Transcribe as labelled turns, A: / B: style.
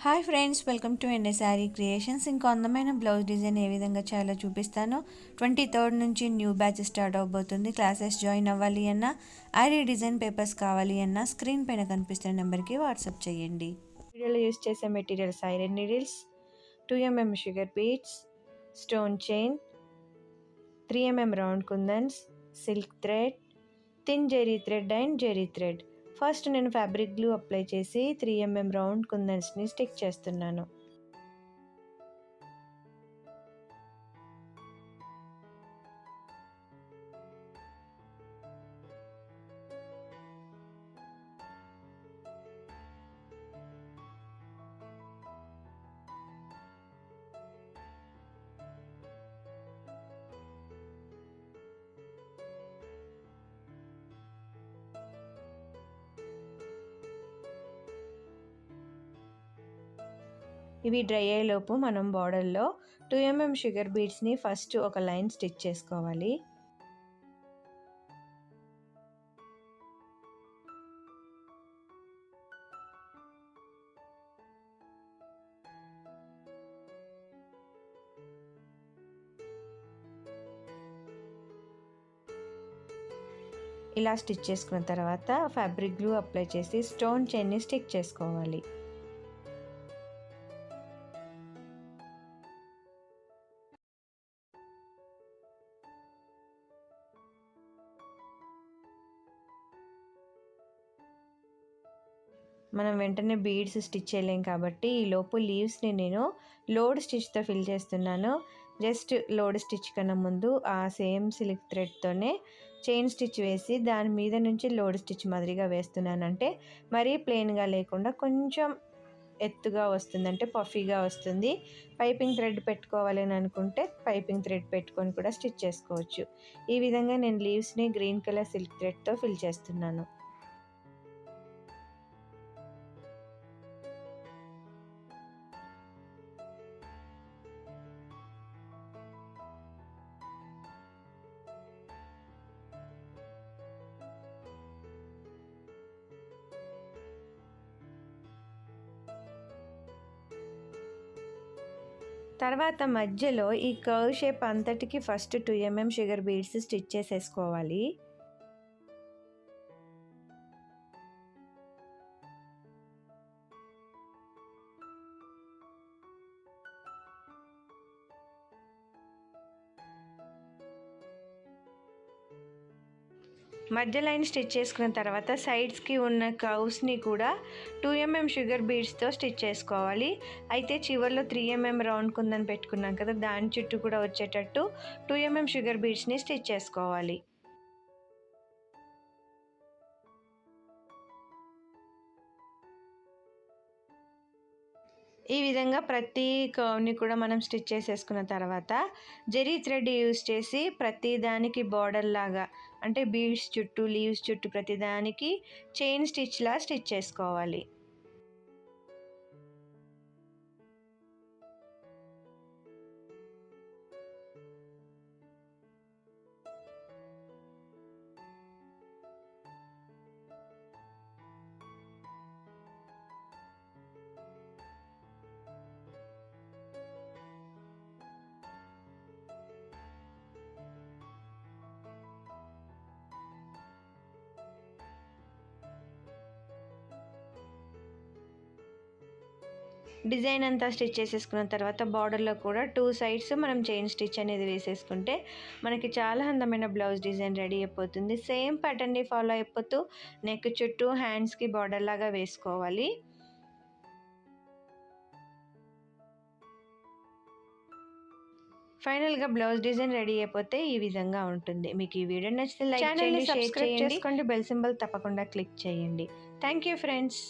A: Hi friends, welcome to ఎన్ఏ sari creations. ఇంకో అందమైన blouse design ఏ విధంగా చేయాలో చూపిస్తాను. 23rd నుంచి న్యూ బ్యాచ్ స్టార్ట్ అవబోతుంది. క్లాసెస్ జాయిన్ అవ్వాలి అన్నా, ఐడి డిజైన్ పేపర్స్ కావాలి అన్నా స్క్రీన్ పైన కనిపిస్తున్న నెంబర్కి వాట్సాప్ చేయండి. వీడియోలో యూస్ చేసే materials iron needles, 2mm sugar beads, stone chain, 3mm round kundans, silk thread, thin zari thread and zari thread. First నేను ఫ్యాబ్రిక్ గ్లూ అప్లై చేసి 3mm రౌండ్ కుందన్స్ని స్టిక్ చేస్తున్నాను. ఇవి డ్రై అయ్యేలోపు మనం బార్డర్లో 2mm షుగర్ బీడ్స్ని ఫస్ట్ ఒక లైన్ స్టిచ్ చేసుకోవాలి. ఇలా స్టిచ్ చేసుకున్న తర్వాత ఫ్యాబ్రిక్ గ్లూ అప్లై చేసి స్టోన్ చైన్ని స్టిక్ చేసుకోవాలి. మనం వెంటనే బీడ్స్ స్టిచ్ చేయలేం కాబట్టి ఈ లోపు లీవ్స్ని నేను లోడ్ స్టిచ్తో ఫిల్ చేస్తున్నాను. జస్ట్ లోడ్ స్టిచ్ కన్నా ముందు ఆ సేమ్ సిల్క్ థ్రెడ్తోనే చైన్ స్టిచ్ వేసి దాని మీద నుంచి లోడ్ స్టిచ్ మాదిరిగా వేస్తున్నాను. అంటే మరీ ప్లెయిన్గా లేకుండా కొంచెం ఎత్తుగా వస్తుంది, అంటే పఫీగా వస్తుంది. పైపింగ్ థ్రెడ్ పెట్టుకోవాలి అని అనుకుంటే పైపింగ్ థ్రెడ్ పెట్టుకొని కూడా స్టిచ్ చేసుకోవచ్చు. ఈ విధంగా నేను లీవ్స్ని గ్రీన్ కలర్ సిల్క్ థ్రెడ్తో ఫిల్ చేస్తున్నాను. తర్వాత మధ్యలో ఈ కర్వ్ షేప్ అంతటికి first 2mm sugar beads stitch చేసేసుకోవాలి. మధ్య లైన్ స్టిచ్ చేసుకున్న తర్వాత సైడ్స్కి ఉన్న కర్వ్స్ని కూడా 2mm షుగర్ బీడ్స్తో స్టిచ్ చేసుకోవాలి. అయితే చివరిలో 3mm రౌండ్ కుందని పెట్టుకున్నాం కదా, దాని చుట్టూ కూడా వచ్చేటట్టు 2mm షుగర్ బీడ్స్ని స్టిచ్ చేసుకోవాలి. ఈ విధంగా ప్రతి కర్వ్ని కూడా మనం స్టిచ్ చేసేసుకున్న తర్వాత జెరీ థ్రెడ్ యూస్ చేసి ప్రతి దానికి బార్డర్ లాగా, అంటే బీడ్స్ చుట్టూ లీవ్స్ చుట్టూ ప్రతి దానికి చైన్ స్టిచ్లా స్టిచ్ చేసుకోవాలి. డిజైన్ అంతా స్టిచ్ చేసేసుకున్న తర్వాత బార్డర్లో కూడా 2 సైడ్స్ మనం చైన్ స్టిచ్ అనేది వేసేసుకుంటే మనకి చాలా అందమైన బ్లౌజ్ డిజైన్ రెడీ అయిపోతుంది. సేమ్ ప్యాటర్న్ని ఫాలో అయిపోతూ నెక్ చుట్టూ హ్యాండ్స్కి బార్డర్ లాగా వేసుకోవాలి. ఫైనల్గా బ్లౌజ్ డిజైన్ రెడీ అయిపోతే ఈ విధంగా ఉంటుంది. మీకు ఈ వీడియో నచ్చితే లైక్ చేయండి, షేర్ చేయండి, బెల్ సింబల్ తప్పకుండా క్లిక్ చేయండి. Thank you friends.